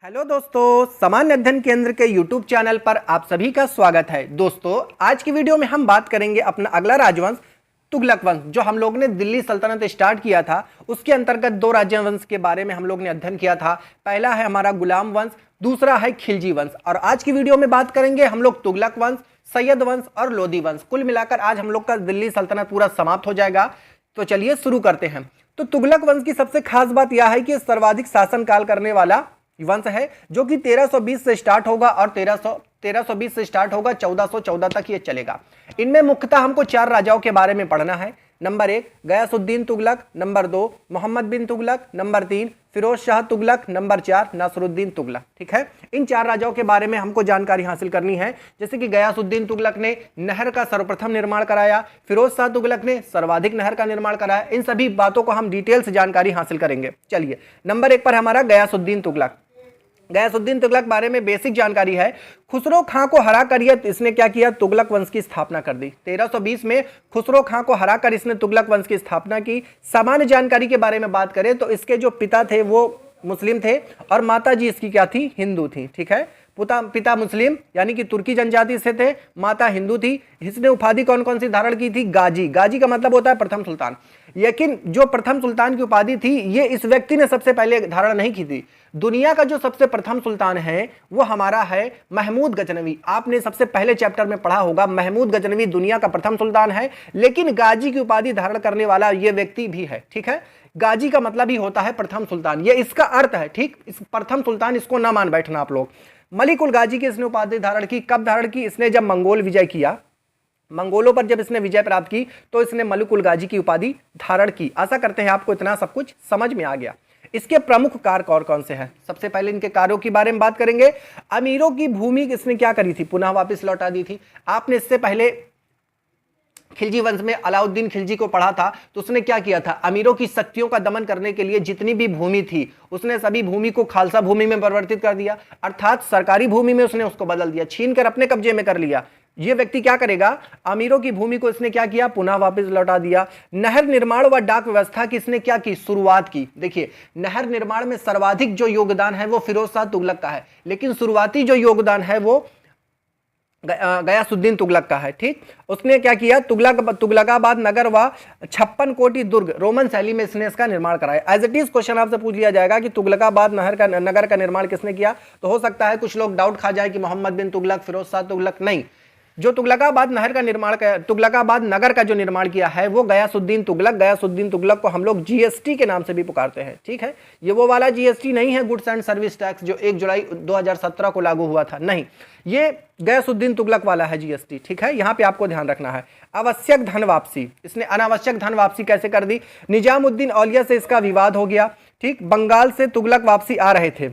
Hello दोस्तों, सामान्य अध्ययन केंद्र के YouTube चैनल पर आप सभी का स्वागत है। दोस्तों, आज की वीडियो में हम बात करेंगे अपना अगला राजवंश तुगलक वंश, जो हम लोग ने दिल्ली सल्तनत स्टार्ट किया था। उसके अंतर्गत दो राजवंश के बारे में हम लोग ने अध्ययन किया था। पहला है हमारा गुलाम वंश, दूसरा है खिलजी वंश। और आज की वीडियो में बात करेंगे हम लोग तुगलक वंश, सैयद वंश और लोदी वंश। कुल मिलाकर आज हम लोग का दिल्ली सल्तनत पूरा समाप्त हो जाएगा। तो चलिए शुरू करते हैं। तो तुगलक वंश की सबसे खास बात यह है कि सर्वाधिक शासनकाल करने वाला वंश है, जो कि 1320 से स्टार्ट होगा और 1320 से स्टार्ट होगा 1414 तक ये चलेगा। इनमें मुख्यतः हमको चार राजाओं के बारे में पढ़ना है। नंबर 1 गयासुद्दीन तुगलक, नंबर 2 मोहम्मद बिन तुगलक, नंबर 3 फिरोज शाह तुगलक, नंबर 4 नासरुद्दीन तुगलक। ठीक है, इन चार राजाओं के बारे में हमको जानकारी हासिल करनी है। जैसे कि गयासुद्दीन तुगलक ने नहर का सर्वप्रथम निर्माण कराया, फिरोज शाह तुगलक ने सर्वाधिक नहर का निर्माण कराया। इन सभी बातों को हम डिटेल से जानकारी हासिल करेंगे। चलिए, नंबर 1 पर हमारा गयासुद्दीन तुगलक। गयासुद्दीन तुगलक बारे में बेसिक जानकारी है। खुसरो खां को हराकर इसने क्या किया, तुगलक वंश की स्थापना कर दी। 1320 में खुसरो खां को हराकर इसने तुगलक वंश की स्थापना की। सामान्य जानकारी के बारे में बात करें तो इसके जो पिता थे वो मुस्लिम थे और माता जी इसकी क्या थी, हिंदू थी। ठीक है, पिता मुस्लिम यानी कि तुर्की जनजाति से थे, माता हिंदू थी। इसने उपाधि कौन कौन सी धारण की थी, गाजी। गाजी का मतलब होता है प्रथम सुल्तान। लेकिन जो प्रथम सुल्तान की उपाधि थी ये इस व्यक्ति ने सबसे पहले धारण नहीं की थी। दुनिया का जो सबसे प्रथम सुल्तान है वो हमारा है महमूद गजनवी। आपने सबसे पहले चैप्टर में पढ़ा होगा, महमूद गजनवी दुनिया का प्रथम सुल्तान है। लेकिन गाजी की उपाधि धारण करने वाला ये व्यक्ति भी है। ठीक है, गाजी का मतलब ही होता है प्रथम सुल्तान, ये इसका अर्थ है। ठीक, इस प्रथम सुल्तान इसको ना मान बैठना आप लोग। मलिक उल गाजी की इसने उपाधि धारण की। कब धारण की, इसने जब मंगोल विजय किया, मंगोलों पर जब इसने विजय प्राप्त की तो इसने मलिक उल गाजी की उपाधि धारण की। आशा करते हैं आपको इतना सब कुछ समझ में आ गया। इसके प्रमुख कारक और कौन से हैं, सबसे पहले इनके कार्यों के बारे में बात करेंगे। अमीरों की भूमि इसने क्या करी थी, पुनः वापस लौटा दी थी। आपने इससे पहले खिलजी वंश में अलाउद्दीन खिलजी को पढ़ा था तो उसने क्या किया था, अमीरों की शक्तियों का दमन करने के लिए जितनी भी भूमि थी उसने सभी भूमि को खालसा भूमि में परिवर्तित कर दिया, अर्थात सरकारी भूमि में उसने उसको बदल दिया, छीन कर अपने कब्जे में कर लिया। ये व्यक्ति क्या करेगा, अमीरों की भूमि को इसने क्या किया, पुनः वापस लौटा दिया। नहर निर्माण व डाक व्यवस्था की इसने क्या की, शुरुआत की। देखिए, नहर निर्माण में सर्वाधिक जो योगदान है वो फिरोज शाह तुगलक का है, लेकिन शुरुआती जो योगदान है वो गयासुद्दीन तुगलक का है। ठीक, उसने क्या किया, तुगलकाबाद नगर व 56 कोटि दुर्ग रोमन शैली में इसने इसका निर्माण कराया। एज इट इज क्वेश्चन आपसे पूछ लिया जाएगा कि तुगलकाबाद नगर का निर्माण किसने किया, तो हो सकता है कुछ लोग डाउट खा जाए कि मोहम्मद बिन तुगलक, फिरोज शाह तुगलक। नहीं, जो तुगलकाबाद नगर का जो निर्माण किया है वो गयासुद्दीन तुगलक। गयासुद्दीन तुगलक को हम लोग जीएसटी के नाम से भी पुकारते हैं। ठीक है, ये वो वाला जीएसटी नहीं है, गुड्स एंड सर्विस टैक्स, जो 1 जुलाई 2017 को लागू हुआ था। नहीं, ये गयासुद्दीन तुगलक वाला है जीएसटी। ठीक है, यहां पे आपको ध्यान रखना है। आवश्यक धन वापसी, इसने अनावश्यक धन वापसी कैसे कर दी, निजामुद्दीन औलिया से इसका विवाद हो गया। ठीक, बंगाल से तुगलक वापसी आ रहे थे।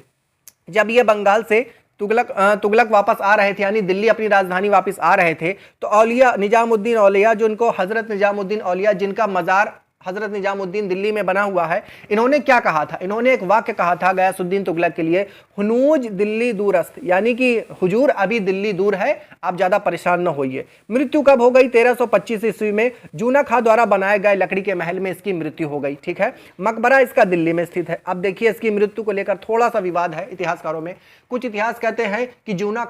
जब ये बंगाल से तुगलक वापस आ रहे थे, यानी दिल्ली अपनी राजधानी वापस आ रहे थे, तो औलिया निजामुद्दीन औलिया, जो इनको हजरत निजामुद्दीन औलिया, जिनका मजार हजरत निजामुद्दीन दिल्ली में बना हुआ है, इन्होंने क्या कहा था, इन्होंने एक वाक्य कहा था गयासुद्दीन तुगलक के लिए, हुनूज दिल्ली दूरस्त, यानी कि हुजूर अभी दिल्ली दूर है, आप ज्यादा परेशान न होइए। मृत्यु कब हो गई, 1325 ईस्वी में जूना खां द्वारा बनाए गए लकड़ी के महल में इसकी मृत्यु हो गई। ठीक है, मकबरा इसका दिल्ली में स्थित है। अब देखिए, इसकी मृत्यु को लेकर थोड़ा सा विवाद है इतिहासकारों में। कुछ इतिहास कहते हैं कि जौना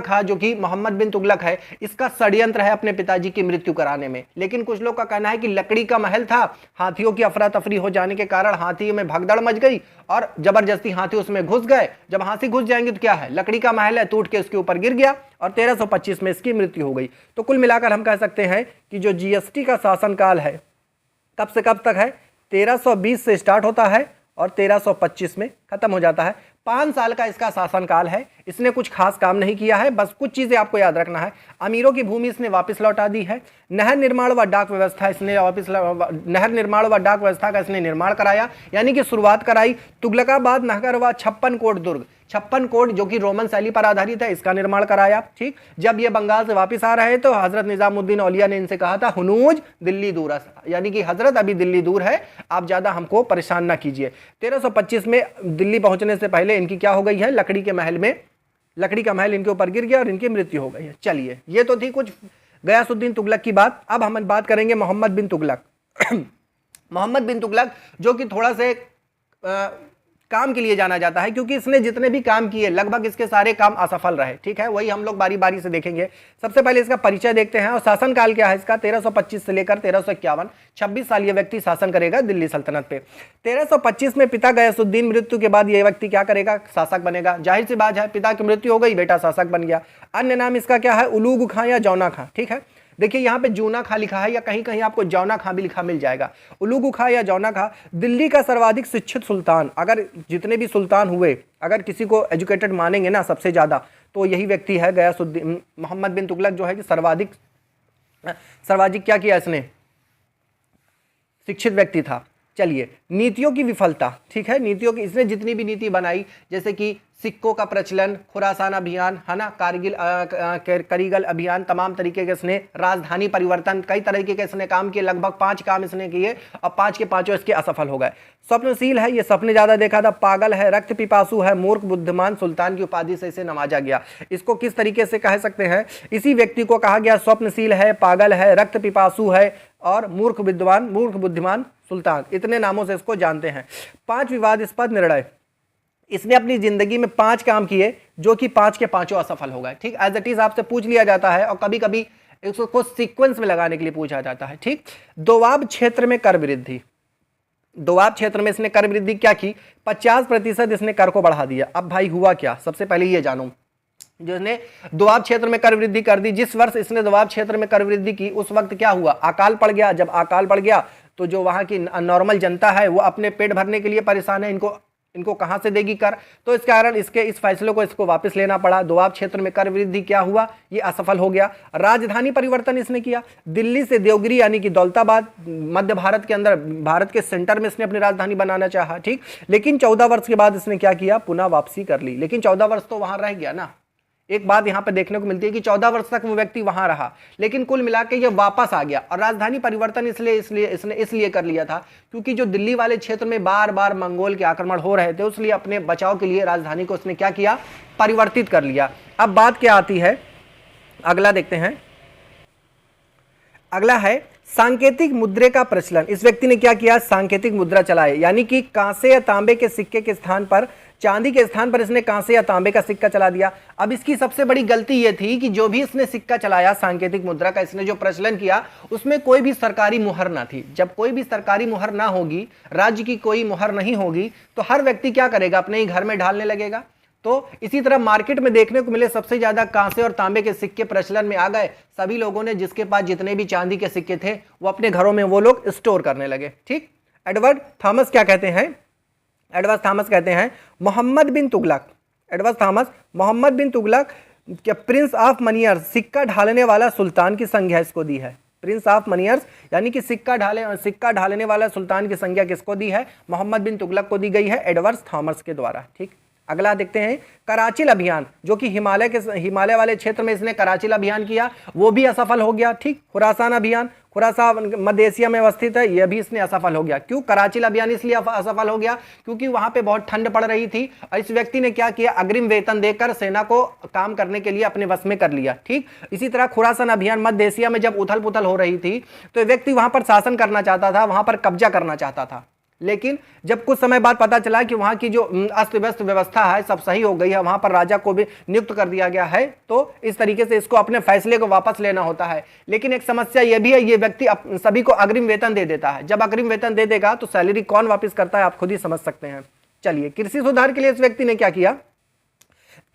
खां जो कि मोहम्मद बिन तुगलक है, इसका षड्यंत्र है अपने पिताजी की मृत्यु कराने में। लेकिन कुछ लोग का कहना है कि लकड़ी का महल था, हाथियों की अफरा तफरी हो जाने के कारण हाथी में भगदड़ मच गई और जबरदस्ती हाथी उसमें घुस गए। जब हाथी घुस जाएंगे तो क्या है, लकड़ी का महल है, टूट के उसके ऊपर गिर गया और 1325 में इसकी मृत्यु हो गई। तो कुल मिलाकर हम कह सकते हैं कि जो जीएसटी का शासनकाल है कब से कब तक है, 1320 से स्टार्ट होता है और 1325 में खत्म हो जाता है। 5 साल का इसका शासनकाल है। इसने कुछ खास काम नहीं किया है, बस कुछ चीजें आपको याद रखना है। अमीरों की भूमि इसने वापस लौटा दी है। नहर निर्माण व डाक व्यवस्था का इसने निर्माण कराया, यानी कि शुरुआत कराई। तुगलकाबाद नगर व 56 कोट दुर्ग, 56 कोट जो कि रोमन शैली पर आधारित है, इसका निर्माण कराया। ठीक, जब ये बंगाल से वापस आ रहे तो हजरत निजामुद्दीन औलिया ने इनसे कहा था, हुनूज दिल्ली दूर, यानी कि हजरत अभी दिल्ली दूर है, आप ज्यादा हमको परेशान ना कीजिए। 1325 में दिल्ली पहुंचने से पहले इनकी क्या हो गई है, लकड़ी का महल इनके ऊपर गिर गया और इनकी मृत्यु हो गई है। चलिए, ये तो थी कुछ गयासुद्दीन तुगलक की बात। अब हम बात करेंगे मोहम्मद बिन तुगलक। मोहम्मद बिन तुगलक जो कि थोड़ा से काम के लिए जाना जाता है, क्योंकि इसने जितने भी काम किए लगभग इसके सारे काम असफल रहे। ठीक है, वही हम लोग बारी बारी से देखेंगे। सबसे पहले इसका परिचय देखते हैं और शासनकाल क्या है इसका। 1325 से लेकर 1351, 26 साल ये व्यक्ति शासन करेगा दिल्ली सल्तनत पे। 1325 में पिता गयासुद्दीन मृत्यु के बाद ये व्यक्ति क्या करेगा, शासक बनेगा। जाहिर सी बात है, पिता की मृत्यु हो गई, बेटा शासक बन गया। अन्य नाम इसका क्या है, उलूग खां या जौना खां। ठीक है, देखिए यहाँ पे जूना खां लिखा है या कहीं कहीं आपको जौना खां भी लिखा मिल जाएगा। उलूगु खां या जौना खां दिल्ली का सर्वाधिक शिक्षित सुल्तान। अगर जितने भी सुल्तान हुए, अगर किसी को एजुकेटेड मानेंगे ना सबसे ज्यादा, तो यही व्यक्ति है गयासुद्दीन मोहम्मद बिन तुगलक, जो है कि सर्वाधिक क्या किया इसने, शिक्षित व्यक्ति था। चलिए, नीतियों की विफलता। ठीक है, नीतियों की, इसने जितनी भी नीति बनाई, जैसे कि सिक्कों का प्रचलन, खुरासान अभियान, है ना, करीगल अभियान, तमाम तरीके के इसने, राजधानी परिवर्तन, कई तरीके के इसने काम किए। लगभग 5 काम इसने किए और 5 के 5 इसके असफल हो गए। स्वप्नशील है, ये सपने ज्यादा देखा था। पागल है, रक्त पिपासु है, मूर्ख बुद्धिमान, सुल्तान की उपाधि से इसे नवाजा गया। इसको किस तरीके से कह सकते हैं, इसी व्यक्ति को कहा गया स्वप्नशील है, पागल है, रक्त पिपासु है और मूर्ख बुद्धिमान सुल्तान। इतने नामों से इसको जानते हैं। 5 विवादास्पद निर्णय। इसने अपनी जिंदगी में 5 काम किए जो कि 5 के 5 असफल हो गए। ठीक, एज इट इज आपसे पूछ लिया जाता है और कभी कभी इसको सीक्वेंस में लगाने के लिए पूछा जाता है। ठीक, दोआब क्षेत्र में कर वृद्धि। दोआब क्षेत्र में इसने कर वृद्धि क्या की, 50% इसने कर को बढ़ा दिया। अब भाई हुआ क्या, सबसे पहले ये जानो, जो इसने दोआब क्षेत्र में कर वृद्धि कर दी, जिस वर्ष इसने दोआब क्षेत्र में कर वृद्धि की उस वक्त क्या हुआ, अकाल पड़ गया। जब अकाल पड़ गया तो जो वहां की नॉर्मल जनता है वो अपने पेट भरने के लिए परेशान है, इनको कहां से देगी कर, तो इस कारण इसके इस फैसले को इसको वापस लेना पड़ा। दोआब क्षेत्र में कर वृद्धि क्या हुआ, ये असफल हो गया। राजधानी परिवर्तन इसने किया, दिल्ली से देवगिरी यानी कि दौलताबाद, मध्य भारत के अंदर, भारत के सेंटर में इसने अपनी राजधानी बनाना चाहा। ठीक, लेकिन 14 वर्ष के बाद इसने क्या किया, पुनः वापसी कर ली। लेकिन 14 वर्ष तो वहां रह गया ना। एक बात यहां पे देखने को मिलती है कि 14 वर्ष तक वो व्यक्ति वहां रहा, लेकिन कुल मिलाकर ये वापस आ गया। और राजधानी परिवर्तन इसलिए कर लिया था क्योंकि जो दिल्ली वाले क्षेत्र में बार बार मंगोल के आक्रमण हो रहे थे, उसलिए अपने बचाव के लिए राजधानी को उसने क्या किया, परिवर्तित कर लिया। अब बात क्या आती है, अगला देखते हैं। अगला है सांकेतिक मुद्रे का प्रचलन। इस व्यक्ति ने क्या किया, सांकेतिक मुद्रा चलाए, यानी कि कांसे या तांबे के सिक्के के स्थान पर, चांदी के स्थान पर इसने कांसे या तांबे का सिक्का चला दिया। अब इसकी सबसे बड़ी गलती यह थी कि जो भी इसने सिक्का चलाया, सांकेतिक मुद्रा का इसने जो प्रचलन किया, उसमें कोई भी सरकारी मुहर ना थी। जब कोई भी सरकारी मुहर ना होगी, राज्य की कोई मुहर नहीं होगी, तो हर व्यक्ति क्या करेगा, अपने ही घर में ढालने लगेगा। तो इसी तरह मार्केट में देखने को मिले सबसे ज्यादा कांसे और तांबे के सिक्के प्रचलन में आ गए। सभी लोगों ने, जिसके पास जितने भी चांदी के सिक्के थे, वो अपने घरों में वो लोग स्टोर करने लगे। ठीक, एडवर्ड थॉमस क्या कहते हैं, एडवर्ड थॉमस कहते हैं मोहम्मद बिन तुगलक, एडवर्ड थॉमस मोहम्मद बिन तुगलक के प्रिंस ऑफ मनियर्स, सिक्का ढालने वाला सुल्तान की संज्ञा इसको दी है। प्रिंस ऑफ मनियर्स यानी कि सिक्का ढालने वाला सुल्तान की संज्ञा किसको दी है, मोहम्मद बिन तुगलक को दी गई है, एडवर्ड थॉमस के द्वारा। ठीक, अगला देखते हैं कराचिल अभियान, जो कि हिमालय वाले क्षेत्र में इसने कराचिल अभियान किया, वो भी असफल हो गया। ठीक, खुरासान अभियान, खुरासान मध्य एशिया में अवस्थित है, यह भी इसने असफल हो गया। क्यों कराचिल अभियान इसलिए असफल हो गया, क्योंकि वहां पे बहुत ठंड पड़ रही थी और इस व्यक्ति ने क्या किया, अग्रिम वेतन देकर सेना को काम करने के लिए अपने वश में कर लिया। ठीक, इसी तरह खुरासान अभियान, मध्य एशिया में जब उथल पुथल हो रही थी तो व्यक्ति वहां पर शासन करना चाहता था, वहां पर कब्जा करना चाहता था। लेकिन जब कुछ समय बाद पता चला कि वहां की जो अस्त व्यस्त व्यवस्था है सब सही हो गई है, वहां पर राजा को भी नियुक्त कर दिया गया है, तो इस तरीके से इसको अपने फैसले को वापस लेना होता है। लेकिन एक समस्या यह भी है, ये व्यक्ति सभी को अग्रिम वेतन दे देता है। जब अग्रिम वेतन दे देगा तो सैलरी कौन वापस करता है, आप खुद ही समझ सकते हैं। चलिए, कृषि सुधार के लिए इस व्यक्ति ने क्या किया,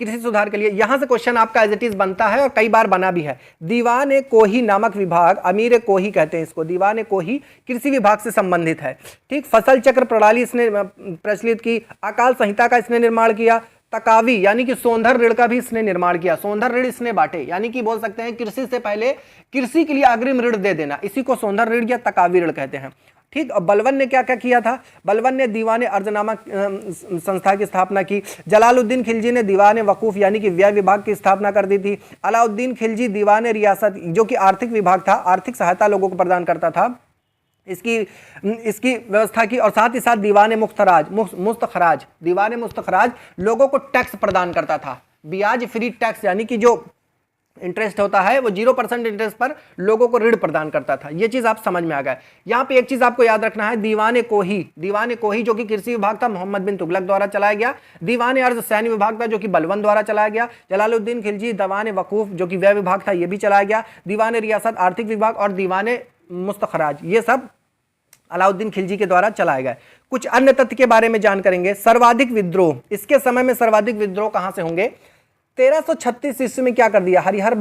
कृषि सुधार के लिए यहां से क्वेश्चन आपका एज इट इज बनता है और कई बार बना भी है। दीवान कोही नामक विभाग, अमीर कोही कहते हैं इसको, दीवान कोही कृषि विभाग से संबंधित है। ठीक, फसल चक्र प्रणाली इसने प्रचलित की, अकाल संहिता का इसने निर्माण किया, तकावी यानी कि सौंदर्य ऋण का भी इसने निर्माण किया, सौंदर्य ऋण इसने बांटे, यानी कि बोल सकते हैं कृषि से पहले कृषि के लिए अग्रिम ऋण दे देना, इसी को सौंदर्य ऋण या तकावी ऋण कहते हैं। ठीक, और बलबन ने क्या क्या किया था, बलबन ने दीवान अर्ज नामक संस्था की स्थापना की। जलालुद्दीन खिलजी ने दीवान वकूफ यानी कि व्यय विभाग की स्थापना कर दी थी। अलाउद्दीन खिलजी दीवान रियासत, जो कि आर्थिक विभाग था, आर्थिक सहायता लोगों को प्रदान करता था, इसकी व्यवस्था की। और साथ ही साथ दीवान मुस्तखराज, दीवान मुस्तखराज लोगों को टैक्स प्रदान करता था, ब्याज फ्री टैक्स, यानी कि जो इंटरेस्ट होता है वो 0% इंटरेस्ट पर लोगों को ऋण प्रदान करता था। ये चीज आप समझ में आ गया। यहाँ पे एक चीज आपको याद रखना है, दीवाने कोही जो कि कृषि विभाग था मोहम्मद बिन तुगलक द्वारा चलाया गया। दीवाने अर्ज सैन्य विभाग था जो कि बलबन द्वारा चलाया गया। जलालुद्दीन खिलजी दीवाने वकूफ जो कि व्यय विभाग था ये भी चलाया गया। दीवाने रियासत आर्थिक विभाग और दीवाने मुस्तखराज ये सब अलाउद्दीन खिलजी के द्वारा चलाए गए। कुछ अन्य तथ्य के बारे में जान करेंगे। सर्वाधिक विद्रोह, इसके समय में सर्वाधिक विद्रोह कहां से होंगे? 1336 ईस्वी में क्या कर दिया, हरिहर और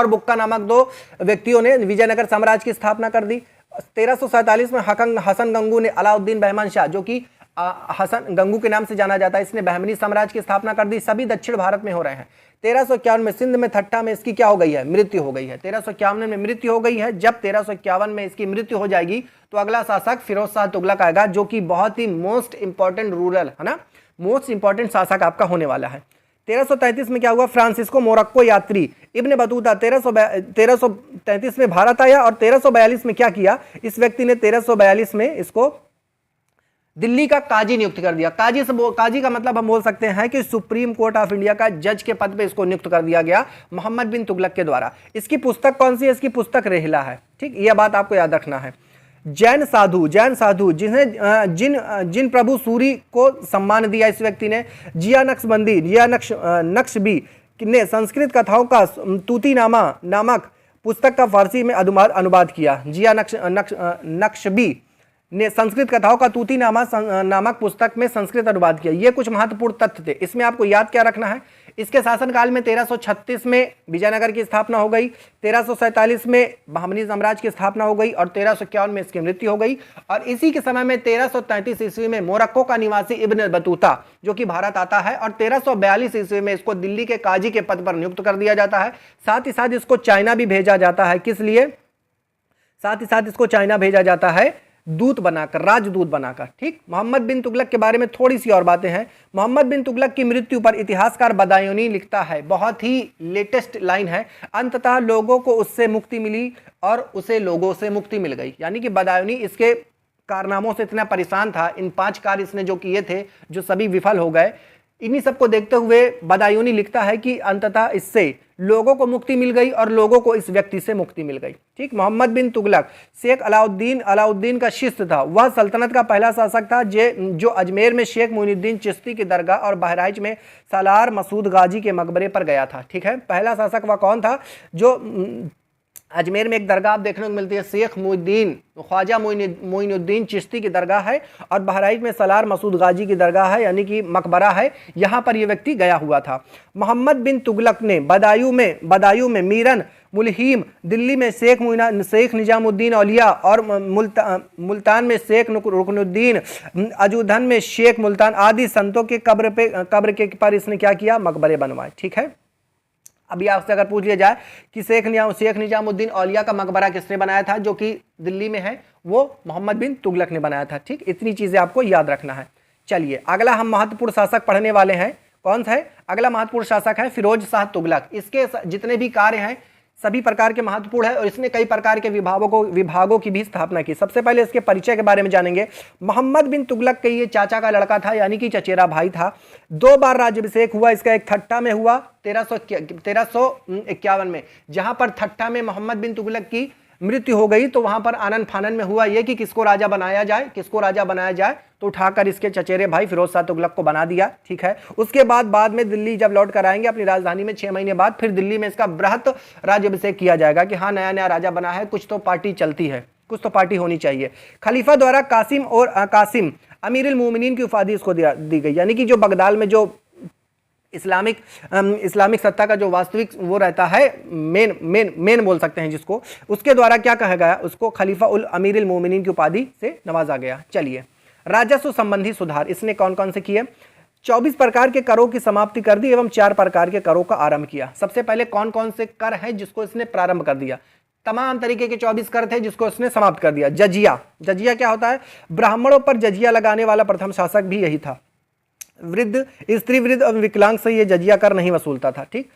बुक्का नामक दो व्यक्तियों ने विजयनगर साम्राज्य की स्थापना कर दी। 1347 में हसन गंगू ने अलाउद्दीन बहमान शाह जो कि हसन गंगू के नाम से जाना जाता है, इसने बहमनी साम्राज्य की स्थापना कर दी। सभी दक्षिण भारत में हो रहे हैं। 1351 में सिंध में ठट्टा में इसकी क्या हो गई है, मृत्यु हो गई है। 1351 में मृत्यु हो गई है। जब 1351 में इसकी मृत्यु हो जाएगी तो अगला शासक फिरोज शाह तुगलक आएगा जो कि बहुत ही मोस्ट इंपॉर्टेंट रूरल है ना, मोस्ट इंपॉर्टेंट शासक आपका होने वाला है। 1333 में क्या हुआ, फ्रांसिस्को मोरक्को यात्री इब्न बतूता 1333 में भारत आया और 1342 में क्या किया, इस व्यक्ति ने 1342 में इसको दिल्ली का काजी नियुक्त कर दिया। काजी का मतलब हम बोल सकते हैं कि सुप्रीम कोर्ट ऑफ इंडिया का जज के पद पे इसको नियुक्त कर दिया गया मोहम्मद बिन तुगलक के द्वारा। इसकी पुस्तक कौन सी है, इसकी पुस्तक रेहला है। ठीक, यह बात आपको याद रखना है। जैन साधु जिन्हें जिन प्रभु सूरी को सम्मान दिया इस व्यक्ति ने। जिया नक्शबी ने संस्कृत कथाओं का तूतीनामा नामक पुस्तक का फारसी में अनुवाद किया। जिया नक्शबी ने संस्कृत कथाओं का तूतीनामा नामक पुस्तक में संस्कृत अनुवाद किया। ये कुछ महत्वपूर्ण तथ्य थे। इसमें आपको याद क्या रखना है, इसके शासनकाल में 1336 में विजयनगर की स्थापना हो गई, 1347 में बहमनी साम्राज्य की स्थापना हो गई और 1351 में इसकी मृत्यु हो गई। और इसी के समय में 1333 ईस्वी में मोरक्को का निवासी इब्न बतूता जो कि भारत आता है और 1342 ईस्वी में इसको दिल्ली के काजी के पद पर नियुक्त कर दिया जाता है। साथ ही साथ इसको चाइना भी भेजा जाता है। किस लिए? साथ ही साथ इसको चाइना भेजा जाता है दूत बनाकर, राजदूत बनाकर। ठीक, मोहम्मद बिन तुगलक के बारे में थोड़ी सी और बातें हैं। मोहम्मद बिन तुगलक की मृत्यु पर इतिहासकार बदायूनी लिखता है, बहुत ही लेटेस्ट लाइन है, अंततः लोगों को उससे मुक्ति मिली और उसे लोगों से मुक्ति मिल गई। यानी कि बदायूनी इसके कारनामों से इतना परेशान था, इन 5 कार्य इसने जो किए थे जो सभी विफल हो गए, इन्हीं सबको देखते हुए बदायूनी लिखता है कि अंततः इससे लोगों को मुक्ति मिल गई और लोगों को इस व्यक्ति से मुक्ति मिल गई। ठीक, मोहम्मद बिन तुगलक शेख अलाउद्दीन का शिष्य था। वह सल्तनत का पहला शासक था जो अजमेर में शेख मोइनुद्दीन चिश्ती की दरगाह और बहराइच में सालार मसूद गाजी के मकबरे पर गया था। ठीक है, पहला शासक वह कौन था? जो अजमेर में एक दरगाह आप देखने को मिलती है, शेख मोइनुद्दीन ख्वाजा मोइनुद्दीन चिश्ती की दरगाह है और बहराइच में सलार मसूद गाजी की दरगाह है, यानी कि मकबरा है। यहाँ पर यह व्यक्ति गया हुआ था। मोहम्मद बिन तुगलक ने बदायूं में मीरन मुलहीम, दिल्ली में शेख निजामुद्दीन औलिया और मुल्तान में शेख रुकनुद्दीन, अजूधन में शेख मुल्तान आदि संतों के कब्र के पर इसने क्या किया, मकबरे बनवाए। ठीक है, अभी आपसे अगर पूछ लिया जाए कि शेख निजामुद्दीन औलिया का मकबरा किसने बनाया था जो कि दिल्ली में है, वो मोहम्मद बिन तुगलक ने बनाया था। ठीक, इतनी चीजें आपको याद रखना है। चलिए अगला हम महत्वपूर्ण शासक पढ़ने वाले हैं। कौन सा है अगला महत्वपूर्ण शासक? है फिरोज शाह तुगलक। इसके जितने भी कार्य हैं सभी प्रकार के महत्वपूर्ण है और इसने कई प्रकार के विभागों की भी स्थापना की। सबसे पहले इसके परिचय के बारे में जानेंगे। मोहम्मद बिन तुगलक के ये चाचा का लड़का था, यानी कि चचेरा भाई था। 2 बार राज्याभिषेक हुआ इसका, एक ठट्टा में हुआ 1351 में, जहां पर ठट्टा में मोहम्मद बिन तुगलक की मृत्यु हो गई तो वहां पर आनन फानन में हुआ यह कि किसको राजा बनाया जाए, तो उठाकर इसके चचेरे भाई फिरोज शाह तुगलक को बना दिया। ठीक है, उसके बाद में दिल्ली जब लौट कर आएंगे अपनी राजधानी में 6 महीने बाद, फिर दिल्ली में इसका बृहत राज्याभिषेक किया जाएगा कि हाँ नया राजा बना है, कुछ तो पार्टी चलती है, कुछ तो पार्टी होनी चाहिए। खलीफा द्वारा कासिम अमीरुल मोमिनीन की उपाधि इसको दी गई, यानी कि जो बगदाद में जो इस्लामिक सत्ता का जो वास्तविक वो रहता है, मेन बोल सकते हैं जिसको, उसके द्वारा क्या कहा गया, उसको खलीफा उल अमीरुल मोमिनीन की उपाधि से नवाजा गया। चलिए राजस्व संबंधी सुधार इसने कौन कौन से किए? 24 प्रकार के करों की समाप्ति कर दी एवं 4 प्रकार के करों का आरंभ किया। सबसे पहले कौन कौन से कर हैं जिसको इसने प्रारंभ कर दिया? तमाम तरीके के 24 कर थे जिसको इसने समाप्त कर दिया। जजिया क्या होता है? ब्राह्मणों पर जजिया लगाने वाला प्रथम शासक भी यही था। स्त्री वृद्ध और विकलांग से ये जजिया कर नहीं वसूलता था। ठीक,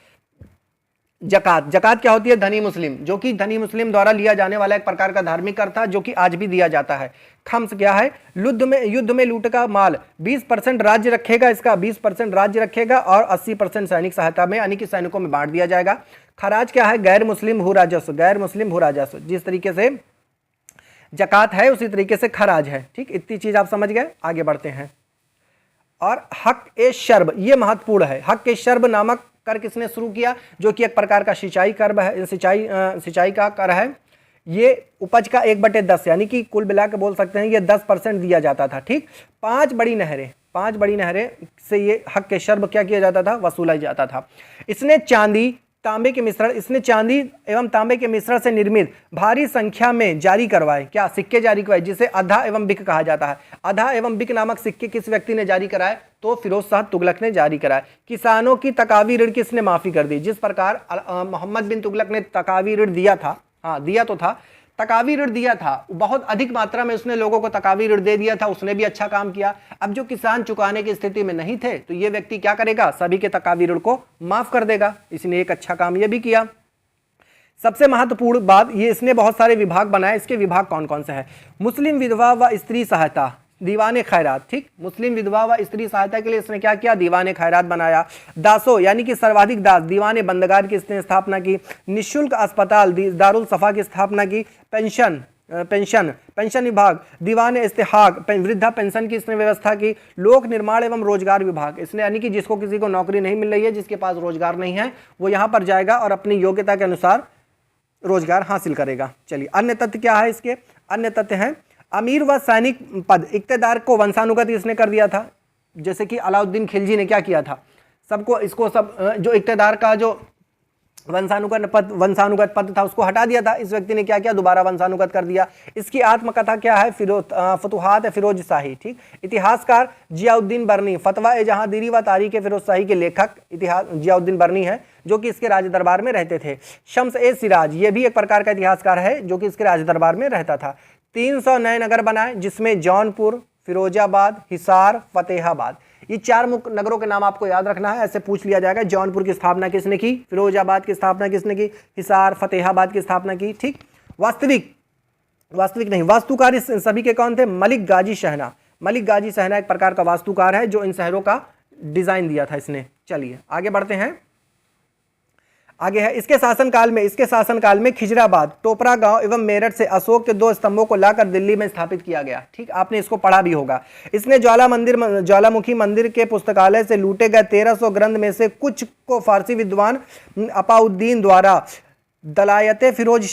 जकात, जकात क्या होती है? धनी मुस्लिम, जो कि धनी मुस्लिम द्वारा लिया जाने वाला एक प्रकार का धार्मिक कर था, जो कि आज भी दिया जाता है। खम्स क्या है? युद्ध में लूट का माल, 20% राज्य रखेगा, इसका 20% राज्य रखेगा और 80% सैनिक सहायता में यानी कि सैनिकों में बांट दिया जाएगा। खराज क्या है? गैर मुस्लिम भू राजस्व, गैर मुस्लिम भू राजस्व। जिस तरीके से जकात है उसी तरीके से खराज है। ठीक, इतनी चीज आप समझ गए। आगे बढ़ते हैं। और हक ए शर्ब, ये महत्वपूर्ण है। हक ए शर्ब नामक कर किसने शुरू किया? जो कि एक प्रकार का सिंचाई कर है, सिंचाई का कर है। ये उपज का 1/10 यानी कि कुल मिला के बोल सकते हैं ये 10% दिया जाता था। ठीक, 5 बड़ी नहरें से ये हक के शर्ब क्या किया जाता था? वसूला जाता था। इसने चांदी एवं तांबे के मिश्रण से निर्मित भारी संख्या में जारी करवाए, क्या? सिक्के जारी करवाए, जिसे अधा एवं बिक कहा जाता है। अधा एवं बिक नामक सिक्के किस व्यक्ति ने जारी कराए? तो फिरोज शाह तुगलक ने जारी कराए। किसानों की तकावी ऋण किसने माफी कर दी? जिस प्रकार मोहम्मद बिन तुगलक ने तकावी ऋण दिया था, हाँ दिया तो था, तकावी ऋण दिया था, बहुत अधिक मात्रा में उसने लोगों को तकावी ऋण दे दिया था, उसने भी अच्छा काम किया। अब जो किसान चुकाने की स्थिति में नहीं थे तो ये व्यक्ति क्या करेगा? सभी के तकावी ऋण को माफ कर देगा। इसने एक अच्छा काम ये भी किया। सबसे महत्वपूर्ण बात, ये इसने बहुत सारे विभाग बनाए। इसके विभाग कौन कौन से हैं? मुस्लिम विधवा व स्त्री सहायता, दीवाने खैरात। ठीक, मुस्लिम विधवा व स्त्री सहायता के लिए इसने क्या किया? दीवाने खैरात बनाया। दासो यानी कि सर्वाधिक दास, दीवाने बंदगार की इसने स्थापना की। निःशुल्क अस्पताल दारुल सफा की स्थापना की। पेंशन विभाग, दीवान इस्तेहाक, वृद्धा पेंशन की इसने व्यवस्था की। लोक निर्माण एवं रोजगार विभाग, इसने यानी कि जिसको किसी को नौकरी नहीं मिल रही है, जिसके पास रोजगार नहीं है, वो यहाँ पर जाएगा और अपनी योग्यता के अनुसार रोजगार हासिल करेगा। चलिए, अन्य तथ्य क्या है इसके? अन्य तथ्य हैं अमीर व सैनिक पद, इक्तेदार को वंशानुगत इसने कर दिया था। जैसे कि अलाउद्दीन खिलजी ने क्या किया था? सबको इसको सब जो इक्तेदार का जो वंशानुगत पद था उसको हटा दिया था। इस व्यक्ति ने क्या किया? दोबारा वंशानुगत कर दिया। इसकी आत्मकथा क्या है? फतुहात फिरोज शाही। ठीक, इतिहासकार जियाउद्दीन बर्नी, फतवा ए जहांगीरी व तारीख फिरोज शाही के लेखक इतिहास जियाउद्दीन बर्नी है, जो कि इसके राज दरबार में रहते थे। शम्स ए सिराज, ये भी एक प्रकार का इतिहासकार है जो कि इसके राज दरबार में रहता था। 300 नए नगर बनाए, जिसमें जौनपुर, फिरोजाबाद, हिसार, फतेहाबाद। ये 4 मुख्य नगरों के नाम आपको याद रखना है, ऐसे पूछ लिया जाएगा। जौनपुर की स्थापना किसने की? फिरोजाबाद की स्थापना किसने की? हिसार, फतेहाबाद की स्थापना की। ठीक, वास्तविक नहीं, वास्तुकार इस सभी के कौन थे? मलिक गाजी शहना। मलिक गाजी शहना एक प्रकार का वास्तुकार है जो इन शहरों का डिजाइन दिया था इसने। चलिए आगे बढ़ते हैं। आगे है इसके शासनकाल में खिजराबाद, टोपरा गांव एवं मेरठ से अशोक के 2 स्तंभों को लाकर दिल्ली में स्थापित किया गया। ठीक, आपने इसको पढ़ा भी होगा। इसने ज्वालामुखी मंदिर के पुस्तकालय से लूटे गए 1300 ग्रंथ में से कुछ को फारसी विद्वान अपाउद्दीन द्वारा दलायते फिरोज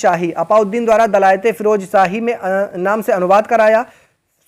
शाही में नाम से अनुवाद कराया।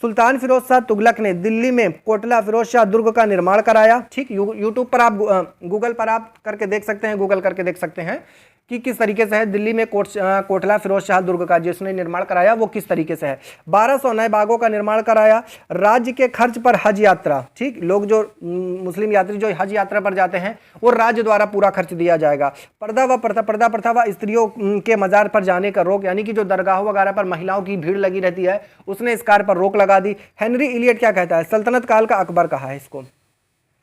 सुल्तान फिरोज शाह तुगलक ने दिल्ली में कोटला फिरोज शाह दुर्ग का निर्माण कराया। ठीक, यूट्यूब पर आप गूगल पर आप करके देख सकते हैं, गूगल करके देख सकते हैं कि किस तरीके से है दिल्ली में कोटला फिरोज शाह दुर्ग का जिसने निर्माण कराया वो किस तरीके से है। 1200 नए बागों का निर्माण कराया। राज्य के खर्च पर हज यात्रा, ठीक, लोग जो मुस्लिम यात्री जो हज यात्रा पर जाते हैं वो राज्य द्वारा पूरा खर्च दिया जाएगा। पर्दा प्रथा व स्त्रियों के मजार पर जाने का रोक, यानी कि जो दरगाह वगैरह पर महिलाओं की भीड़ लगी रहती है उसने इस कार्य पर रोक लगा दी। हेनरी इलियट क्या कहता है? सल्तनत काल का अकबर कहा है इसको।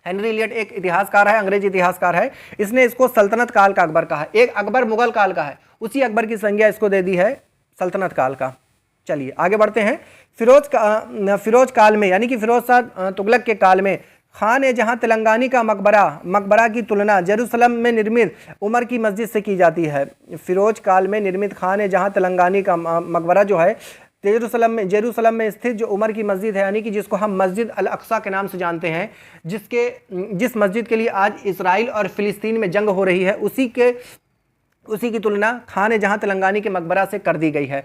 हेनरी इलियट एक इतिहासकार है, अंग्रेजी इतिहासकार है, इसने इसको सल्तनत काल का अकबर कहा है। एक अकबर मुगल काल का है, उसी अकबर की संज्ञा इसको दे दी है सल्तनत काल का। चलिए आगे बढ़ते हैं। फिरोज काल में यानी कि फिरोज शाह तुगलक के काल में खान ए जहां तेलंगानी का मकबरा की तुलना जेरूसलम में निर्मित उमर की मस्जिद से की जाती है। फिरोज काल में निर्मित खान ए जहां तेलंगानी का मकबरा जो है जेरूसलम में स्थित जो उमर की मस्जिद है, यानी कि जिसको हम मस्जिद अल अक्सा के नाम से जानते हैं, जिस मस्जिद के लिए आज इसराइल और फिलिस्तीन में जंग हो रही है, उसी की तुलना खान ए जहां तेलंगानी के मकबरा से कर दी गई है।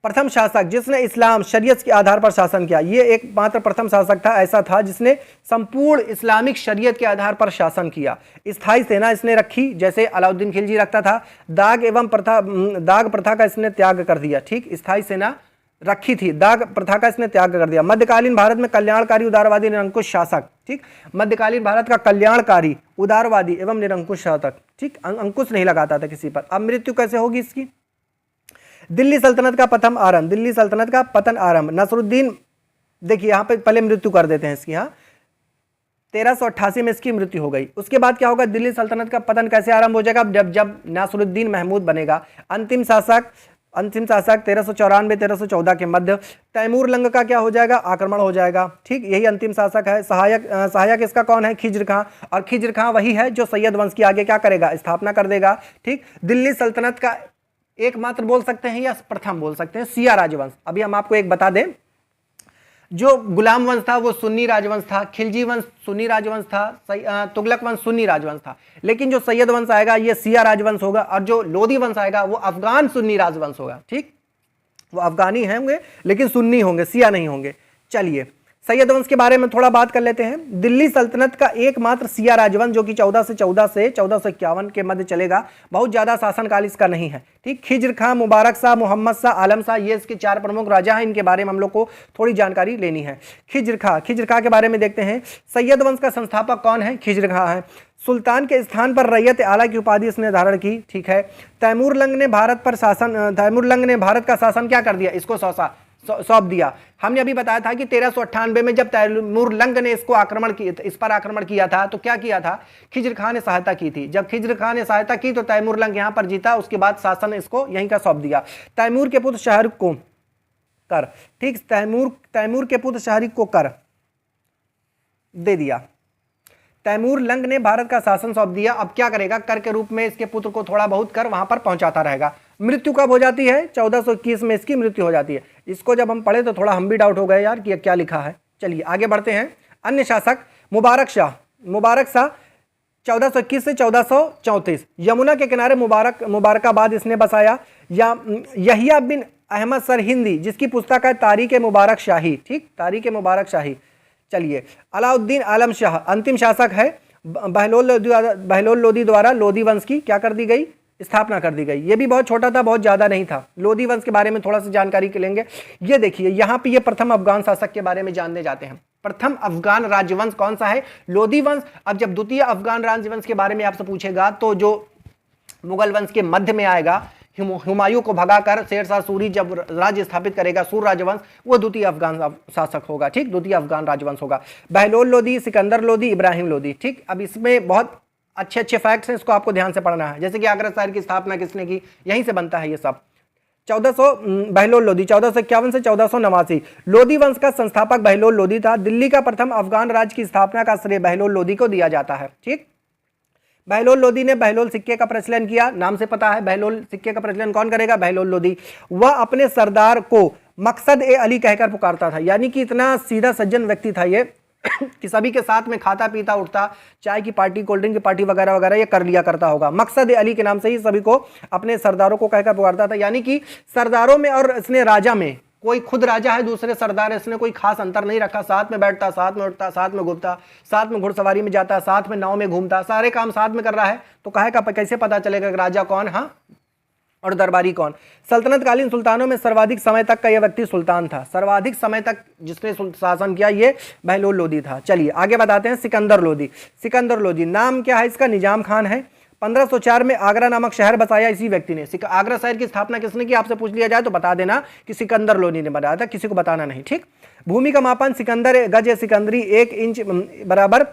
प्रथम शासक जिसने इस्लाम शरीयत के आधार पर शासन किया, ये एकमात्र प्रथम शासक था, ऐसा था जिसने संपूर्ण इस्लामिक शरीयत के आधार पर शासन किया। स्थायी सेना इसने रखी, जैसे अलाउद्दीन खिलजी रखता था। दाग प्रथा का इसने त्याग कर दिया। ठीक, स्थायी सेना रखी थी, दाग प्रथा का इसने त्याग कर दिया। मध्यकालीन भारत में कल्याणकारी उदारवादी निरंकुश शासक। ठीक, मध्यकालीन भारत का कल्याणकारी उदारवादी एवं निरंकुश शासक। ठीक, अंकुश नहीं लगाता था किसी पर। अब मृत्यु कैसे होगी इसकी? दिल्ली सल्तनत का पतन आरंभ। नसरुद्दीन, देखिए यहाँ पे पहले मृत्यु कर देते हैं इसकी। हाँ, 1388 में इसकी मृत्यु हो गई। उसके बाद क्या होगा, दिल्ली सल्तनत का पतन कैसे आरंभ हो जाएगा, जब नासिरुद्दीन महमूद बनेगा अंतिम शासक 1394-1314 के मध्य। तैमूर लंग का क्या हो जाएगा, आक्रमण हो जाएगा। ठीक, यही अंतिम शासक है। सहायक इसका कौन है, खिज्र खां, और खिज्र खां वही है जो सैयद वंश की आगे क्या करेगा, स्थापना कर देगा। ठीक, दिल्ली सल्तनत का एकमात्र बोल सकते हैं या प्रथम बोल सकते हैं शिया राजवंश। अभी हम आपको एक बता दें, जो गुलाम वंश था वो सुन्नी राजवंश था, खिलजी वंश सुन्नी राजवंश था, तुगलक वंश सुन्नी राजवंश था। लेकिन जो सैयद वंश आएगा ये शिया राजवंश होगा, और जो लोदी वंश आएगा वो अफगान सुन्नी राजवंश होगा। ठीक, वो अफगानी होंगे लेकिन सुन्नी होंगे, शिया नहीं होंगे। चलिए सैयद वंश के बारे में थोड़ा बात कर लेते हैं। दिल्ली सल्तनत का एकमात्र शिया राजवंश जो कि 1414 से 1451 के मध्य चलेगा, बहुत ज्यादा शासनकाल इसका नहीं है। ठीक, खिज्र खां, मुबारक शाह, मोहम्मद शाह, आलम शाह, ये इसके 4 प्रमुख राजा हैं। इनके बारे में हम लोग को थोड़ी जानकारी लेनी है। खिज्र खां के बारे में देखते हैं। सैयद वंश का संस्थापक कौन है, खिज्र खां है। सुल्तान के स्थान पर रैयत आला की उपाधि इसने धारण की। ठीक है, तैमूर लंग ने भारत का शासन क्या कर दिया, इसको सौंप दिया। हमने अभी बताया था कि 1398 में जब तैमूर लंग ने इस पर आक्रमण किया था तो क्या किया था, खिज्र खां ने सहायता की थी। जब खिज्र खां ने सहायता की तो तैमूर लंग यहां पर जीता, उसके बाद शासन इसको यहीं का सौंप दिया। तैमूर के पुत्र शाहरुख को कर, ठीक, तैमूर के पुत्र शाहरुख को कर दे दिया। तैमूर लंग ने भारत का शासन सौंप दिया। अब क्या करेगा, कर के रूप में इसके पुत्र को थोड़ा बहुत कर वहां पर पहुंचाता रहेगा। मृत्यु कब हो जाती है, 1421 में इसकी मृत्यु हो जाती है। इसको जब हम पढ़े तो थोड़ा हम भी डाउट हो गए यार कि क्या लिखा है। चलिए आगे बढ़ते हैं। अन्य शासक मुबारक शाह 1421 से 1434, यमुना के किनारे मुबारकाबाद इसने बसाया। या यहिया बिन अहमद सरहिंदी, जिसकी पुस्तक है तारीख मुबारक शाही। ठीक, तारीख मुबारक शाही। चलिए अलाउद्दीन आलम शाह अंतिम शासक है। बहलोल लोदी द्वारा लोदी वंश की क्या कर दी गई, स्थापना कर दी गई। ये भी बहुत छोटा था, बहुत ज्यादा नहीं था। लोदी वंश के बारे में थोड़ा सा जानकारी लेंगे। ये देखिए यहाँ पे ये प्रथम अफगान शासक के बारे में जानने जाते हैं। प्रथम अफगान राजवंश कौन सा है, लोदी वंश। अब जब द्वितीय अफगान राजवंश के बारे में आपसे पूछेगा तो जो मुगल वंश के मध्य में आएगा, हुमायूं को भगाकर शेरशाह सूरी जब राज्य स्थापित करेगा, सूर राजवंश, वो द्वितीय अफगान शासक होगा। ठीक, द्वितीय अफगान राजवंश होगा। बहलोल लोदी, सिकंदर लोदी, इब्राहिम लोदी। ठीक, अब इसमें बहुत अच्छे फैक्ट्स हैं, इसको आपको ध्यान से पढ़ना है। जैसे कि आगरा शहर की स्थापना किसने की, यहीं से बनता है ये सब। 1400 बहलोल लोदी 1451 से 1489। लोदी वंश का संस्थापक बहलोल लोदी था। दिल्ली का प्रथम अफगान राज्य की स्थापना का श्रेय बहलोल लोदी को दिया जाता है। ठीक, बहलोल लोदी ने बहलोल सिक्के का प्रचलन किया, नाम से पता है। बहलोल सिक्के का प्रचलन कौन करेगा, बहलोल लोदी। वह अपने सरदार को मकसद ए अली कहकर पुकारता था, यानी कि इतना सीधा सज्जन व्यक्ति था ये कि सभी के साथ में खाता पीता उठता, चाय की पार्टी, कोल्ड ड्रिंक की पार्टी वगैरह वगैरह ये कर लिया करता होगा। मकसद ए अली के नाम से ही सभी को, अपने सरदारों को कहकर पुकारता था। यानी कि सरदारों में और इसने राजा में, कोई खुद राजा है दूसरे सरदार है, इसने कोई खास अंतर नहीं रखा। साथ में बैठता, साथ में उठता, साथ में घूमता, साथ में घुड़सवारी में जाता, साथ में नाव में घूमता, सारे काम साथ में कर रहा है। तो कहे का कैसे पता चलेगा कि राजा कौन, हाँ, और दरबारी कौन। सल्तनतकालीन सुल्तानों में सर्वाधिक समय तक का यह व्यक्ति सुल्तान था। सर्वाधिक समय तक जिसने शासन किया ये बहलोल लोदी था। चलिए आगे बताते हैं। सिकंदर लोदी नाम क्या है इसका, निजाम खान है। 1504 में आगरा नामक शहर बसाया इसी व्यक्ति ने। आगरा शहर की स्थापना किसने की, आपसे पूछ लिया जाए तो बता देना कि सिकंदर लोदी ने बनाया था, किसी को बताना नहीं। ठीक, भूमि का मापन सिकंदर गज सिकंदरी 1 इंच बराबर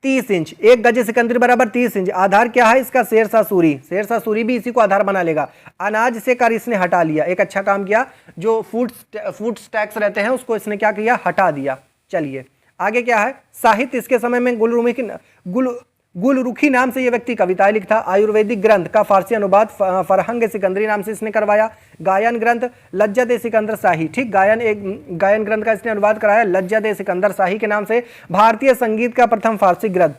30 इंच, 1 गज सिकंदरी बराबर 30 इंच। आधार क्या है इसका, शेरशाह सूरी भी इसी को आधार बना लेगा। अनाज से कर इसने हटा लिया, एक अच्छा काम किया। जो फूड टैक्स रहते हैं उसको इसने क्या किया, हटा दिया। चलिए आगे क्या है। साहित्य, इसके समय में गुलरुखी नाम से यह व्यक्ति कविताएं लिखता। आयुर्वेदिक ग्रंथ का फारसी अनुवाद फरहंग सिकंदरी नाम से इसने करवाया। गायन ग्रंथ लज्जत सिकंदर शाही। ठीक, गायन ग्रंथ का इसने अनुवाद कराया लज्जत सिकंदर शाही के नाम से। भारतीय संगीत का प्रथम फारसी ग्रंथ,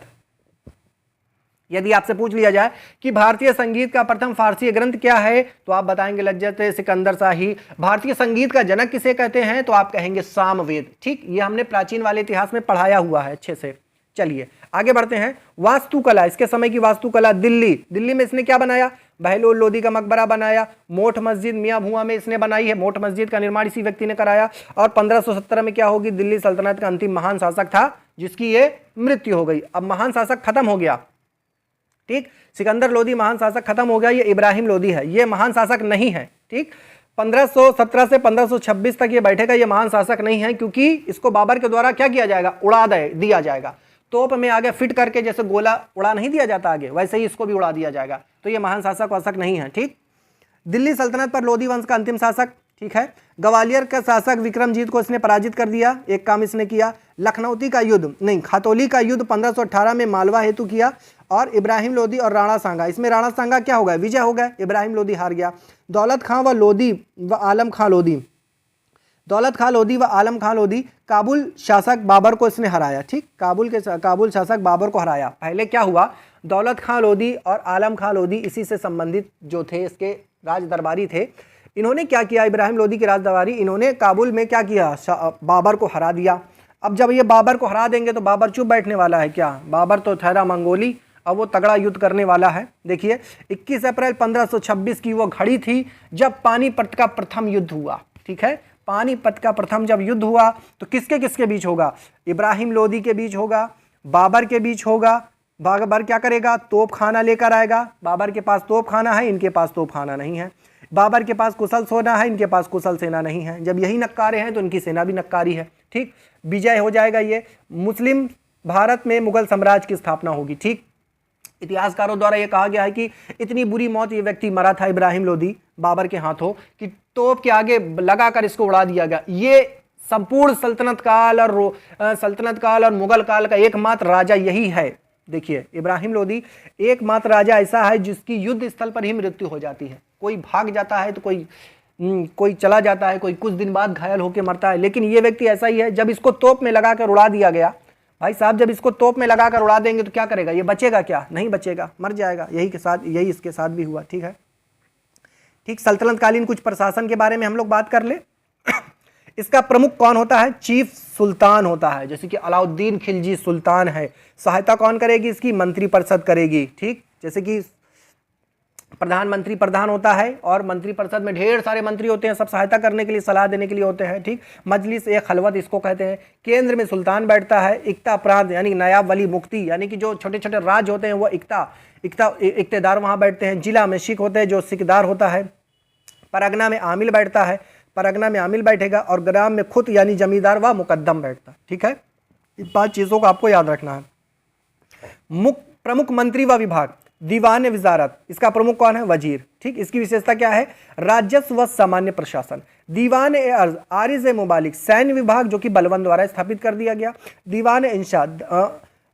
यदि आपसे पूछ लिया जाए कि भारतीय संगीत का प्रथम फारसी ग्रंथ क्या है तो आप बताएंगे लज्जत सिकंदर शाही। भारतीय संगीत का जनक किसे कहते हैं तो आप कहेंगे सामवेद। ठीक, ये हमने प्राचीन वाले इतिहास में पढ़ाया हुआ है अच्छे से। चलिए आगे बढ़ते हैं। वास्तुकला, इसके समय की वास्तुकला। दिल्ली में इसने क्या बनाया, बहलोल लोदी का मकबरा बनाया। मोठ मस्जिद मियां भुआ में इसने बनाई है। मोठ मस्जिद का निर्माण इसी व्यक्ति ने कराया। और 1517 में क्या होगी, दिल्ली सल्तनत का अंतिम महान शासक था जिसकी ये मृत्यु हो गई। अब महान शासक खत्म हो गया। ठीक, सिकंदर लोदी महान शासक खत्म हो गया। ये इब्राहिम लोदी है, ये महान शासक नहीं है। ठीक, 1517 से 1526 तक ये बैठेगा, ये महान शासक नहीं है, क्योंकि इसको बाबर के द्वारा क्या किया जाएगा, उड़ा दिया जाएगा। तोप में आगे फिट करके जैसे गोला उड़ा नहीं दिया जाता आगे, वैसे ही इसको भी उड़ा दिया जाएगा। तो ये महान शासक वासक नहीं है। ठीक, दिल्ली सल्तनत पर लोधी वंश का अंतिम शासक, ठीक है। ग्वालियर का शासक विक्रमजीत को इसने पराजित कर दिया, एक काम इसने किया। लखनौती का युद्ध नहीं, खतौली का युद्ध 1518 में मालवा हेतु किया। और इब्राहिम लोदी और राणा सांगा, इसमें राणा सांगा क्या हो गया, विजय हो गया, इब्राहिम लोदी हार गया। दौलत खां व लोदी व आलम खां लोदी, दौलत खां लोदी व आलम खां लोदी, काबुल शासक बाबर को इसने हराया। ठीक, काबुल शासक बाबर को हराया। पहले क्या हुआ, दौलत खां लोदी और आलम खां लोदी इसी से संबंधित जो थे, इसके राज दरबारी थे, इन्होंने क्या किया, इब्राहिम लोदी के राज दरबारी, इन्होंने काबुल में क्या किया, बाबर को हरा दिया। अब जब ये बाबर को हरा देंगे तो बाबर चुप बैठने वाला है क्या, बाबर तो ठहरा मंगोली, अब वो तगड़ा युद्ध करने वाला है। देखिए 21 अप्रैल 1526 की वो घड़ी थी जब पानीपत का प्रथम युद्ध हुआ। ठीक है, पानीपत का प्रथम जब युद्ध हुआ तो किसके किसके बीच होगा, इब्राहिम लोदी के बीच होगा, बाबर के बीच होगा। बाबर क्या करेगा, तोप खाना लेकर आएगा, बाबर के पास तोप खाना है, इनके पास तोप खाना नहीं है। बाबर के पास कुशल सेना है, इनके पास कुशल सेना नहीं है। जब यही नक्कारे हैं तो इनकी सेना भी नक्कारी है। ठीक, विजय हो जाएगा ये, मुस्लिम भारत में मुगल साम्राज्य की स्थापना होगी। ठीक, इतिहासकारों द्वारा यह कहा गया है कि इतनी बुरी मौत ये व्यक्ति मरा था इब्राहिम लोदी बाबर के हाथों कि तोप के आगे लगाकर इसको उड़ा दिया गया। ये संपूर्ण सल्तनत काल और मुगल काल का एकमात्र राजा यही है। देखिए इब्राहिम लोदी एकमात्र राजा ऐसा है जिसकी युद्ध स्थल पर ही मृत्यु हो जाती है। कोई भाग जाता है तो कोई चला जाता है, कोई कुछ दिन बाद घायल होकर मरता है, लेकिन ये व्यक्ति ऐसा ही है। जब इसको तोप में लगाकर उड़ा दिया गया, भाई साहब जब इसको तोप में लगाकर उड़ा देंगे तो क्या करेगा, ये बचेगा क्या, नहीं बचेगा, मर जाएगा। यही इसके साथ भी हुआ। ठीक है, ठीक, सल्तनत कालीन कुछ प्रशासन के बारे में हम लोग बात कर ले। इसका प्रमुख कौन होता है, चीफ सुल्तान होता है। जैसे कि अलाउद्दीन खिलजी सुल्तान है। सहायता कौन करेगी इसकी, मंत्रिपरिषद करेगी। ठीक, जैसे कि प्रधानमंत्री प्रधान होता है और मंत्रिपरिषद में ढेर सारे मंत्री होते हैं, सब सहायता करने के लिए, सलाह देने के लिए होते हैं। ठीक, मजलिस ए खलवत इसको कहते हैं। केंद्र में सुल्तान बैठता है। इक्ता प्रांत यानी नायाब वली मुफ्ती, यानी कि जो छोटे छोटे राज्य होते हैं वो इक्तेदार वहाँ बैठते हैं। जिला में शिक होते हैं, जो सिकदार होता है। परगना में आमिल बैठता है, परगना में आमिल बैठेगा। और ग्राम में खुद यानी जमींदार व मुकद्दम बैठता। ठीक है, इन 5 चीज़ों को आपको याद रखना है। प्रमुख मंत्री व विभाग, दीवान वजारत, इसका प्रमुख कौन है, वजीर। ठीक, इसकी विशेषता क्या है, राजस्व व सामान्य प्रशासन। दीवान ए अर्ज, आरिज ए मुबालिक, सैन्य विभाग जो कि बलवन द्वारा स्थापित कर दिया गया। दीवान इंशा,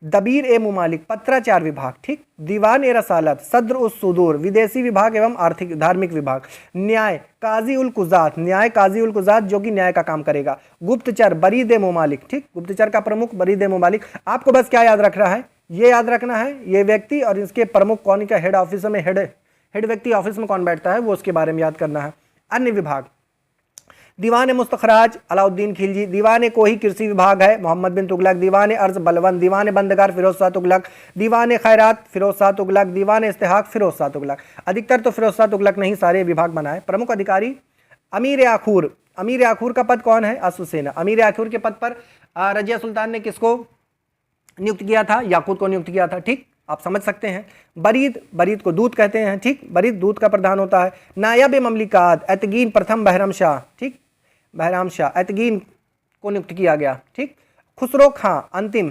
दबीर ए मुमालिक, पत्राचार विभाग। ठीक, दीवान ए रसालत, सद्र उस सुदूर, विदेशी विभाग एवं आर्थिक धार्मिक विभाग। न्याय, काजी उल कुजात, न्याय काजी उल कुजात जो कि न्याय का काम करेगा। गुप्तचर, बरीद ए मुमालिक। ठीक, गुप्तचर का प्रमुख बरीद ए मुमालिक। आपको बस क्या याद रखना है, ये याद रखना है ये व्यक्ति और इसके प्रमुख कौन, का हेड ऑफिस में हेड व्यक्ति ऑफिस में कौन बैठता है वो उसके बारे में याद करना है। अन्य विभाग, दीवान मुस्तखराज अलाउद्दीन खिलजी, दीवान कोही कृषि विभाग है मोहम्मद बिन तुगलक, दीवान अर्ज बलवन, दीवान बंदगार फिरोज शाह तुगलक, दीवान खैरात फिरोज शाह तुगलक, दीवान इस्तेहाक फिरोज शाह तुगलक। अधिकतर तो फिरोज शाह तुगलक ने ही सारे विभाग बनाए। प्रमुख अधिकारी अमीर आखूर, अमीर आखूर का पद कौन है, अश्वसेना। अमीर आखूर के पद पर रजिया सुल्तान ने किसको नियुक्त किया था, याकूत को नियुक्त किया था। ठीक, आप समझ सकते हैं। बरीद को दूत कहते हैं। ठीक, बरीद दूत का प्रधान होता है। नायब ममलिकात, एतगीन प्रथम बहराम शाह। ठीक, बहराम शाह एतगीन को नियुक्त किया गया। ठीक, खुसरो खां अंतिम,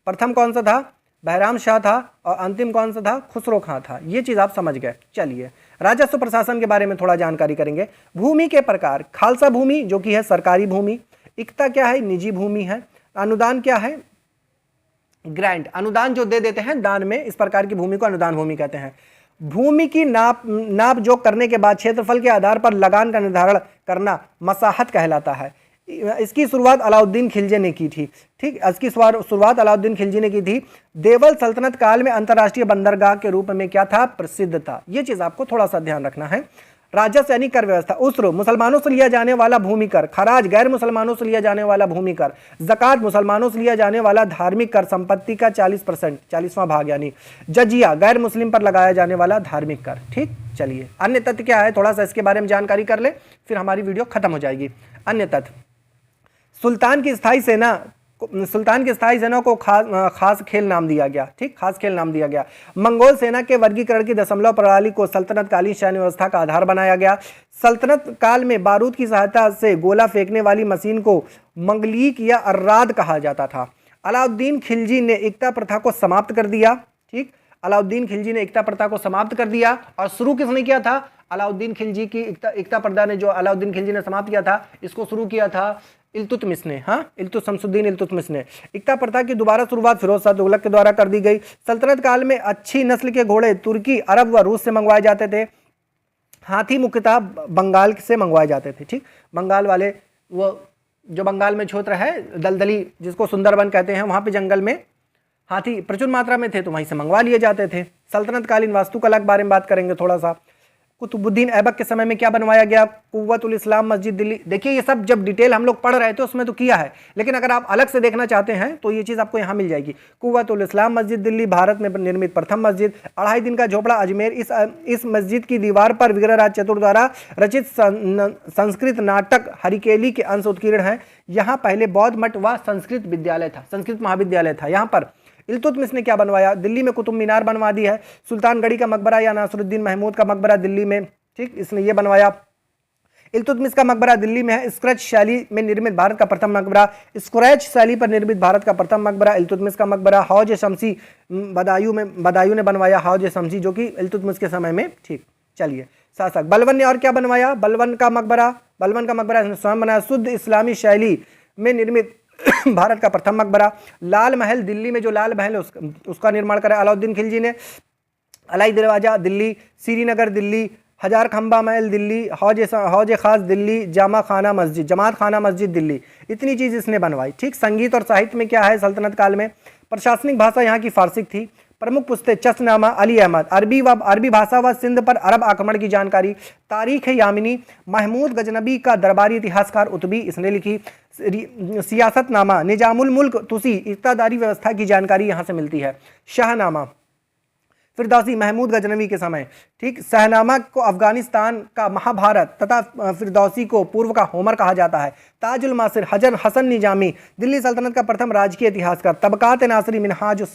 प्रथम कौन सा था, बहराम शाह था और अंतिम कौन सा था, खुसरो खां था। ये चीज़ आप समझ गए। चलिए राजस्व प्रशासन के बारे में थोड़ा जानकारी करेंगे। भूमि के प्रकार, खालसा भूमि जो कि है सरकारी भूमि। इक्ता क्या है, निजी भूमि है। अनुदान क्या है, ग्रांट, अनुदान जो दे देते हैं दान में, इस प्रकार की भूमि को अनुदान भूमि कहते हैं। भूमि की नाप जोक करने के बाद क्षेत्रफल के आधार पर लगान का निर्धारण करना मसाहत कहलाता है। इसकी शुरुआत अलाउद्दीन खिलजी ने की थी। ठीक, इसकी शुरुआत अलाउद्दीन खिलजी ने की थी। देवल सल्तनत काल में अंतर्राष्ट्रीय बंदरगाह के रूप में क्या था, प्रसिद्ध था। यह चीज आपको थोड़ा सा ध्यान रखना है। राजस्व यानी कर व्यवस्था, उसरो मुसलमानों से लिया जाने वाला भूमि कर, खराज गैर मुसलमानों से लिया जाने वाला भूमि कर, ज़कात मुसलमानों से लिया जाने वाला धार्मिक कर, संपत्ति का 40%, 40वां भाग यानी जजिया गैर मुस्लिम पर लगाया जाने वाला धार्मिक कर। ठीक, चलिए अन्य तथ्य क्या है, थोड़ा सा इसके बारे में जानकारी कर ले, फिर हमारी वीडियो खत्म हो जाएगी। अन्य तथ्य, सुल्तान की स्थायी सेना सुल्तान की स्थायी सेना को खास खेल नाम दिया गया। ठीक, खास खेल नाम दिया गया। मंगोल सेना के वर्गीकरण की दशमलव प्रणाली को सल्तनत कालीन सैन्य व्यवस्था का आधार बनाया गया। सल्तनत काल में बारूद की सहायता से गोला फेंकने वाली मशीन को मंगलीक या अर्राद कहा जाता था। अलाउद्दीन खिलजी ने एकता प्रथा को समाप्त कर दिया। ठीक, अलाउद्दीन खिलजी ने एकता प्रथा को समाप्त कर दिया। और शुरू किसने किया था? अलाउद्दीन खिलजी की एकता प्रथा ने, जो अलाउद्दीन खिलजी ने समाप्त किया था, इसको शुरू किया था इल्तुतमिश ने। हाँ, शमसुद्दीन इल्तुतमिश ने। एकता प्रथा की दोबारा शुरुआत फिरोज शाह तुगलक के द्वारा कर दी गई। सल्तनत काल में अच्छी नस्ल के घोड़े तुर्की, अरब व रूस से मंगवाए जाते थे। हाथी मुख्यतः बंगाल से मंगवाए जाते थे। ठीक, बंगाल वाले, वो जो बंगाल में क्षेत्र है दलदली, जिसको सुंदरबन कहते हैं, वहाँ पे जंगल में हाथी प्रचुर मात्रा में थे, तो वहीं से मंगवा लिए जाते थे। सल्तनत कालीन वास्तुकला के बारे में बात करेंगे थोड़ा सा। कुतुबुद्दीन ऐबक के समय में क्या बनवाया गया? कुव्वतुल इस्लाम मस्जिद दिल्ली। देखिए ये सब जब डिटेल हम लोग पढ़ रहे थे उसमें तो किया है, लेकिन अगर आप अलग से देखना चाहते हैं तो ये चीज़ आपको यहाँ मिल जाएगी। कुव्वतुल इस्लाम मस्जिद दिल्ली, भारत में निर्मित प्रथम मस्जिद। 2.5 दिन का झोपड़ा अजमेर। इस मस्जिद की दीवार पर विग्रहराज चतुर द्वारा रचित संस्कृत नाटक हरिकेली के अंश उत्कीर्ण है। यहाँ पहले बौद्ध मठ व संस्कृत विद्यालय था, संस्कृत महाविद्यालय था यहाँ पर। इल्तुतमिश ने क्या बनवाया? दिल्ली में कुतुब मीनार बनवा दी है। सुल्तानगढ़ी का मकबरा या नासिरुद्दीन महमूद का मकबरा दिल्ली में। ठीक, इसने ये बनवाया। इल्तुतमिश का मकबरा दिल्ली में है। स्क्रैच शैली में निर्मित भारत का प्रथम मकबरा। स्क्रैच शैली पर निर्मित भारत का प्रथम मकबरा इल्तुतमिश का मकबरा। हौज शमसी बदायूं ने बनवाया हौज शमसी, जो कि इल्तुतमिश के समय में। ठीक, चलिए शासक बलबन ने और क्या बनवाया? बलबन का मकबरा इसने स्वयं बनाया। शुद्ध इस्लामी शैली में निर्मित भारत का प्रथम मकबरा। लाल महल दिल्ली में, जो लाल महल है उसका निर्माण करा अलाउद्दीन खिलजी ने। अलाई दरवाजा दिल्ली, श्रीनगर दिल्ली, हजार खंबा महल दिल्ली, हौज खास दिल्ली, जमात खाना मस्जिद दिल्ली। इतनी चीज़ इसने बनवाई। ठीक, संगीत और साहित्य में क्या है सल्तनत काल में? प्रशासनिक भाषा यहाँ की फारसी थी। प्रमुख पुस्तक चश्नामा अली अहमद, अरबी भाषा व सिंध पर अरब आक्रमण की जानकारी। तारीख यामिनी, महमूद गजनबी का दरबारी इतिहासकार उतबी, इसने लिखी। सियासतनामा, निजामुल मुल्क तुसी, इक्तादारी व्यवस्था की जानकारी यहाँ से मिलती है। शाहनामा फिरदौसी, महमूद गजनवी के समय। ठीक, शहनामा को अफगानिस्तान का महाभारत तथा फिरदौसी को पूर्व का होमर कहा जाता है। ताजुल मासिर हसन निजामी, दिल्ली सल्तनत का प्रथम राजकीय इतिहासकार। तबकात नासरी मिनहाजुस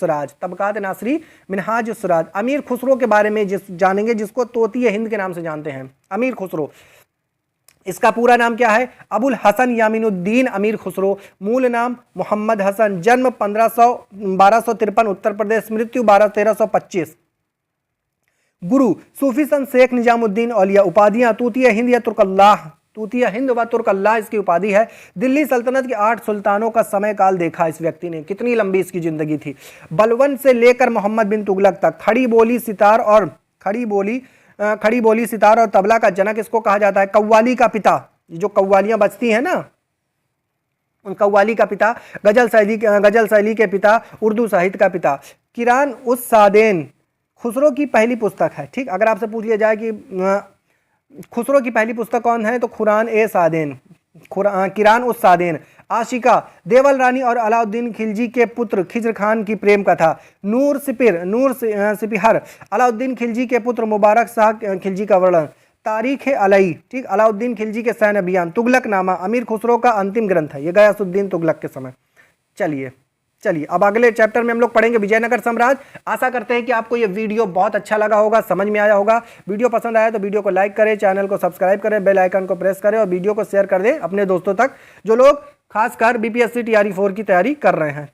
सिराज। अमीर खुसरो के बारे में जानेंगे, जिसको तोतिए हिंद के नाम से जानते हैं। अमीर खुसरो, इसका पूरा नाम क्या है? अबुल हसन यामीनुद्दीन अमीर खुसरो। मूल नाम मोहम्मद हसन। जन्म 1253 उत्तर प्रदेश। मृत्यु 1325। गुरु सूफी संत शेख निजामुद्दीन औलिया। उपाधियां तूतिया हिंद या तुर्कल्लाह इसकी उपाधि है। दिल्ली सल्तनत के 8 सुल्तानों का समय काल देखा इस व्यक्ति ने। कितनी लंबी इसकी जिंदगी थी। बलवन से लेकर मोहम्मद बिन तुगलक तक। खड़ी बोली सितार और तबला का जनक इसको कहा जाता है। कव्वाली का पिता, जो कव्वालियां बजती हैं ना, उन कव्वाली का पिता। गजल शैली के पिता। उर्दू साहित्य का पिता। किरान उस सादेन खुसरो की पहली पुस्तक है। ठीक, अगर आपसे पूछ लिया जाए कि खुसरो की पहली पुस्तक कौन है, तो किरान उस सादेन। आशिका, देवल रानी और अलाउद्दीन खिलजी के पुत्र खिज्र खान की प्रेम कथा। नूर सिपिहर, अलाउद्दीन खिलजी के पुत्र मुबारक शाह खिलजी का वर्णन। तारीख अलई, ठीक, अलाउद्दीन खिलजी के सैन्य अभियान। तुगलक नामा, अमीर खुसरो का अंतिम ग्रंथ है, ये गयासुद्दीन तुगलक के समय। चलिए अब अगले चैप्टर में हम लोग पढ़ेंगे विजयनगर साम्राज्य। आशा करते हैं कि आपको ये वीडियो बहुत अच्छा लगा होगा, समझ में आया होगा। वीडियो पसंद आया तो वीडियो को लाइक करें, चैनल को सब्सक्राइब करें, बेल आइकन को प्रेस करें और वीडियो को शेयर कर दें अपने दोस्तों तक, जो लोग खासकर बीपीएससी टीआरई 4 की तैयारी कर रहे हैं।